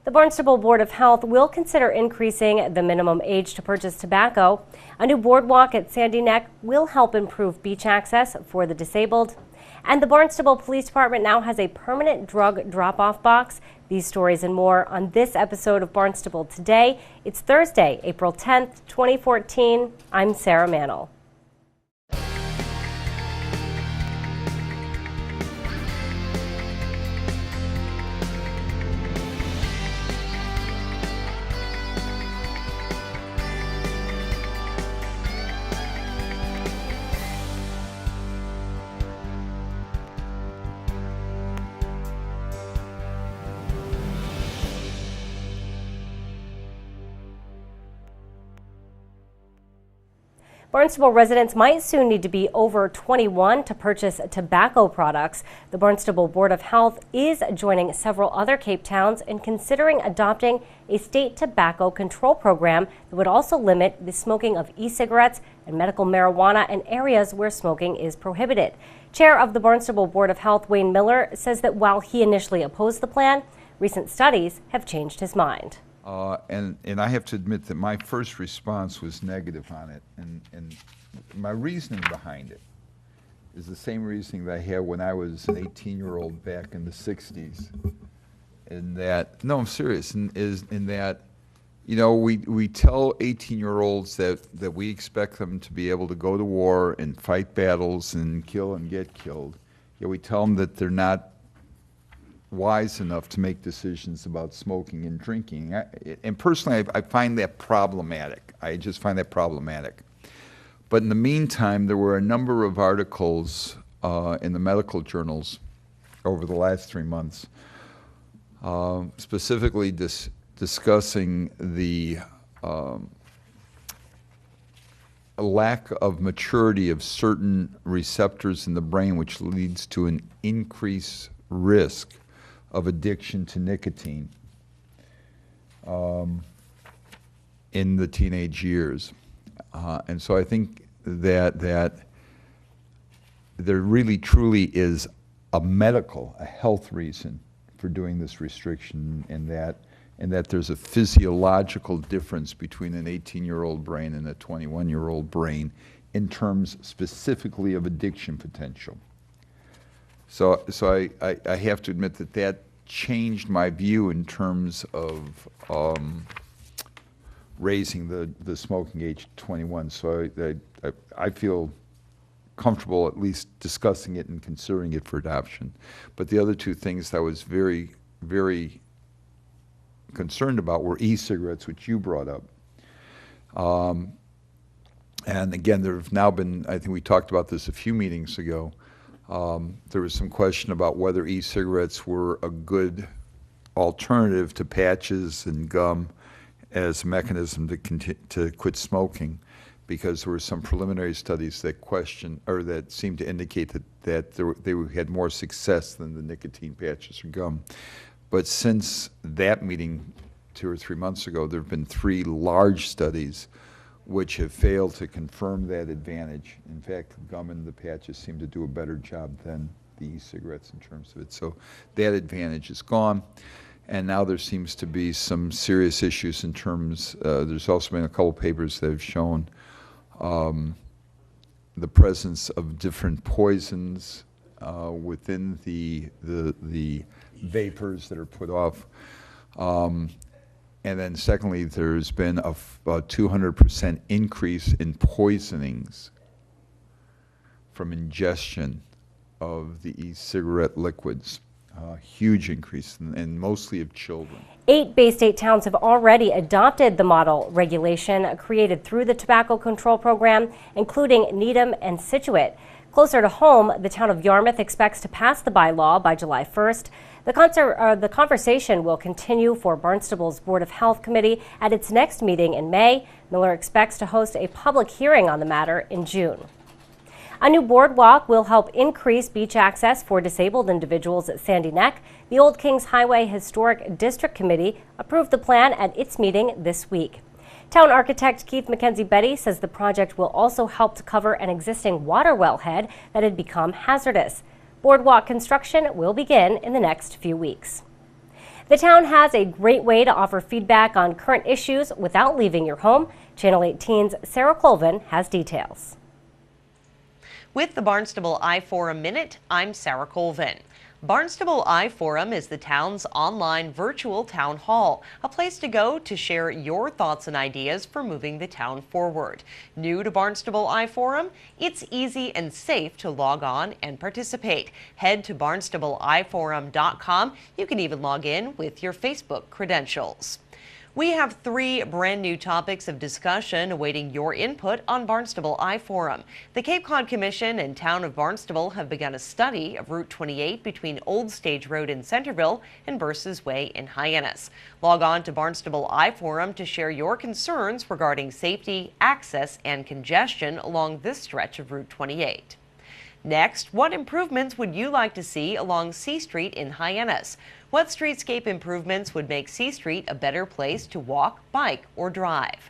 The Barnstable Board of Health will consider increasing the minimum age to purchase tobacco. A new boardwalk at Sandy Neck will help improve beach access for the disabled. And the Barnstable Police Department now has a permanent drug drop-off box. These stories and more on this episode of Barnstable Today. It's Thursday, April 10th, 2014. I'm Sarah Mantle. Barnstable residents might soon need to be over 21 to purchase tobacco products. The Barnstable Board of Health is joining several other Cape towns in considering adopting a state tobacco control program that would also limit the smoking of e-cigarettes and medical marijuana in areas where smoking is prohibited. Chair of the Barnstable Board of Health, Wayne Miller, says that while he initially opposed the plan, recent studies have changed his mind. And I have to admit that my first response was negative on it, and my reasoning behind it is the same reasoning that I had when I was an 18-year-old back in the 60s. In that, no, I'm serious, in that, you know, we tell 18-year-olds that we expect them to be able to go to war and fight battles and kill and get killed. Yet we tell them that they're not wise enough to make decisions about smoking and drinking. And personally, I find that problematic. I just find that problematic. But in the meantime, there were a number of articles in the medical journals over the last 3 months, specifically discussing the lack of maturity of certain receptors in the brain, which leads to an increased risk of addiction to nicotine in the teenage years. And so I think that there really truly is a health reason for doing this restriction, and that there's a physiological difference between an 18-year-old brain and a 21-year-old brain in terms specifically of addiction potential. So I have to admit that changed my view in terms of raising the smoking age to 21. So I feel comfortable at least discussing it and considering it for adoption. But the other two things that I was very, very concerned about were e-cigarettes, which you brought up. And again, there have now been, I think we talked about this a few meetings ago, there was some question about whether e-cigarettes were a good alternative to patches and gum as a mechanism to quit smoking, because there were some preliminary studies that that seemed to indicate that they had more success than the nicotine patches or gum. But since that meeting 2 or 3 months ago, there have been 3 large studies which have failed to confirm that advantage. In fact, gum and the patches seem to do a better job than the e-cigarettes in terms of it. So that advantage is gone. And now there seems to be some serious issues in terms, there's also been a couple papers that have shown the presence of different poisons within the vapors that are put off. And then secondly, there's been a 200% increase in poisonings from ingestion of the e-cigarette liquids. Huge increase, and mostly of children. 8 Bay State towns have already adopted the model regulation created through the tobacco control program, including Needham and Scituate. Closer to home, the town of Yarmouth expects to pass the bylaw by July 1st. The conversation will continue for Barnstable's Board of Health Committee at its next meeting in May. Miller expects to host a public hearing on the matter in June. A new boardwalk will help increase beach access for disabled individuals at Sandy Neck. The Old Kings Highway Historic District Committee approved the plan at its meeting this week. Town architect Keith Mackenzie Betty says the project will also help to cover an existing water wellhead that had become hazardous. Boardwalk construction will begin in the next few weeks. The town has a great way to offer feedback on current issues without leaving your home. Channel 18's Sarah Colvin has details. With the Barnstable iForum Minute, I'm Sarah Colvin. Barnstable iForum is the town's online virtual town hall, a place to go to share your thoughts and ideas for moving the town forward. New to Barnstable iForum, it's easy and safe to log on and participate. Head to barnstableiforum.com. You can even log in with your Facebook credentials. We have 3 brand new topics of discussion awaiting your input on Barnstable iForum. The Cape Cod Commission and Town of Barnstable have begun a study of Route 28 between Old Stage Road in Centerville and Burses Way in Hyannis. Log on to Barnstable iForum to share your concerns regarding safety, access, and congestion along this stretch of Route 28. Next, what improvements would you like to see along C Street in Hyannis? What streetscape improvements would make C Street a better place to walk, bike, or drive?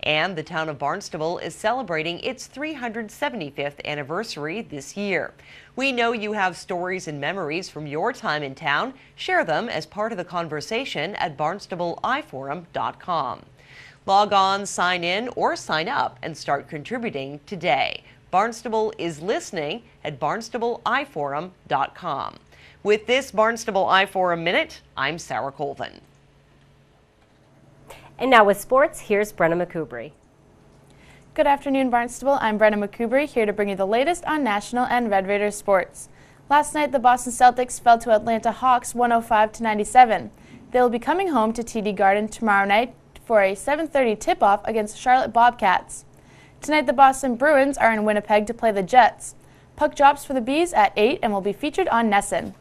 And the town of Barnstable is celebrating its 375th anniversary this year. We know you have stories and memories from your time in town. Share them as part of the conversation at barnstableiforum.com. Log on, sign in, or sign up and start contributing today. Barnstable is listening at barnstableiforum.com. With this Barnstable iForum Minute, I'm Sarah Colvin. And now with sports, here's Brenna McCoubry. Good afternoon, Barnstable. I'm Brenna McCoubry, here to bring you the latest on National and Red Raiders sports. Last night, the Boston Celtics fell to Atlanta Hawks 105-97. They'll be coming home to TD Garden tomorrow night for a 7:30 tip-off against Charlotte Bobcats. Tonight, the Boston Bruins are in Winnipeg to play the Jets. Puck drops for the Bees at 8 and will be featured on Nesson.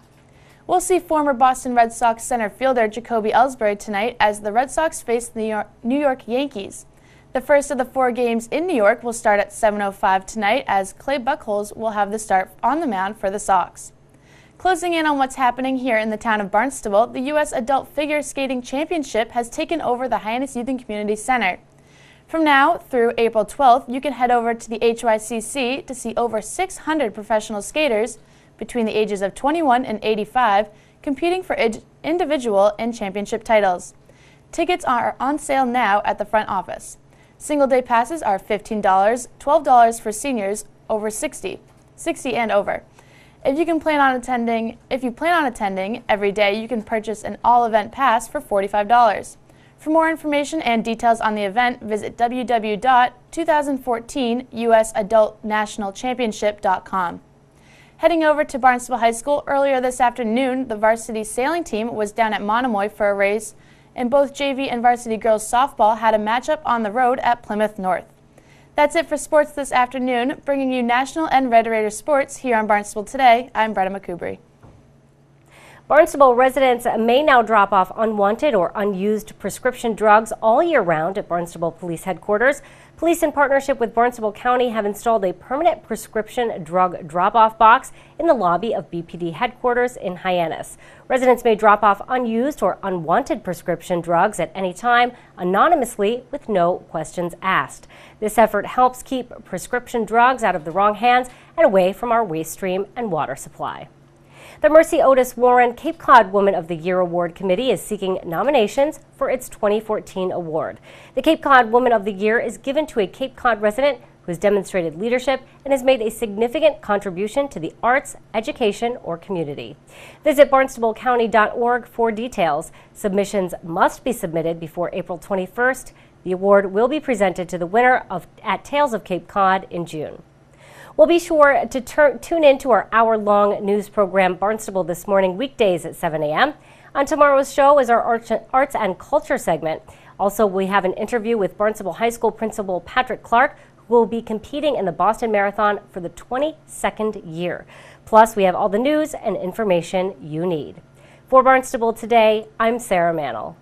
We'll see former Boston Red Sox center fielder Jacoby Ellsbury tonight as the Red Sox face the New York Yankees. The first of the 4 games in New York will start at 7:05 tonight as Clay Buchholz will have the start on the mound for the Sox. Closing in on what's happening here in the town of Barnstable, the U.S. Adult Figure Skating Championship has taken over the Hyannis Youth and Community Center. From now through April 12th, you can head over to the HYCC to see over 600 professional skaters between the ages of 21 and 85 competing for individual and championship titles. Tickets are on sale now at the front office. Single-day passes are $15, $12 for seniors over 60 and over. If you plan on attending every day, you can purchase an all-event pass for $45. For more information and details on the event, visit www.2014usadultnationalchampionship.com. Heading over to Barnstable High School, earlier this afternoon, the varsity sailing team was down at Monomoy for a race, and both JV and varsity girls softball had a matchup on the road at Plymouth North. That's it for sports this afternoon, bringing you National and Red Raiders sports here on Barnstable Today. I'm Brenna McCoubry. Barnstable residents may now drop off unwanted or unused prescription drugs all year round at Barnstable Police Headquarters. Police, in partnership with Barnstable County, have installed a permanent prescription drug drop-off box in the lobby of BPD headquarters in Hyannis. Residents may drop off unused or unwanted prescription drugs at any time anonymously with no questions asked. This effort helps keep prescription drugs out of the wrong hands and away from our waste stream and water supply. The Mercy Otis Warren Cape Cod Woman of the Year Award Committee is seeking nominations for its 2014 award. The Cape Cod Woman of the Year is given to a Cape Cod resident who has demonstrated leadership and has made a significant contribution to the arts, education, or community. Visit barnstablecounty.org for details. Submissions must be submitted before April 21st. The award will be presented to the winner at Tales of Cape Cod in June. Well, be sure to tune in to our hour-long news program, Barnstable This Morning, weekdays at 7 a.m. On tomorrow's show is our Arts and Culture segment. Also, we have an interview with Barnstable High School Principal Patrick Clark, who will be competing in the Boston Marathon for the 22nd year. Plus, we have all the news and information you need. For Barnstable Today, I'm Sarah Mannel.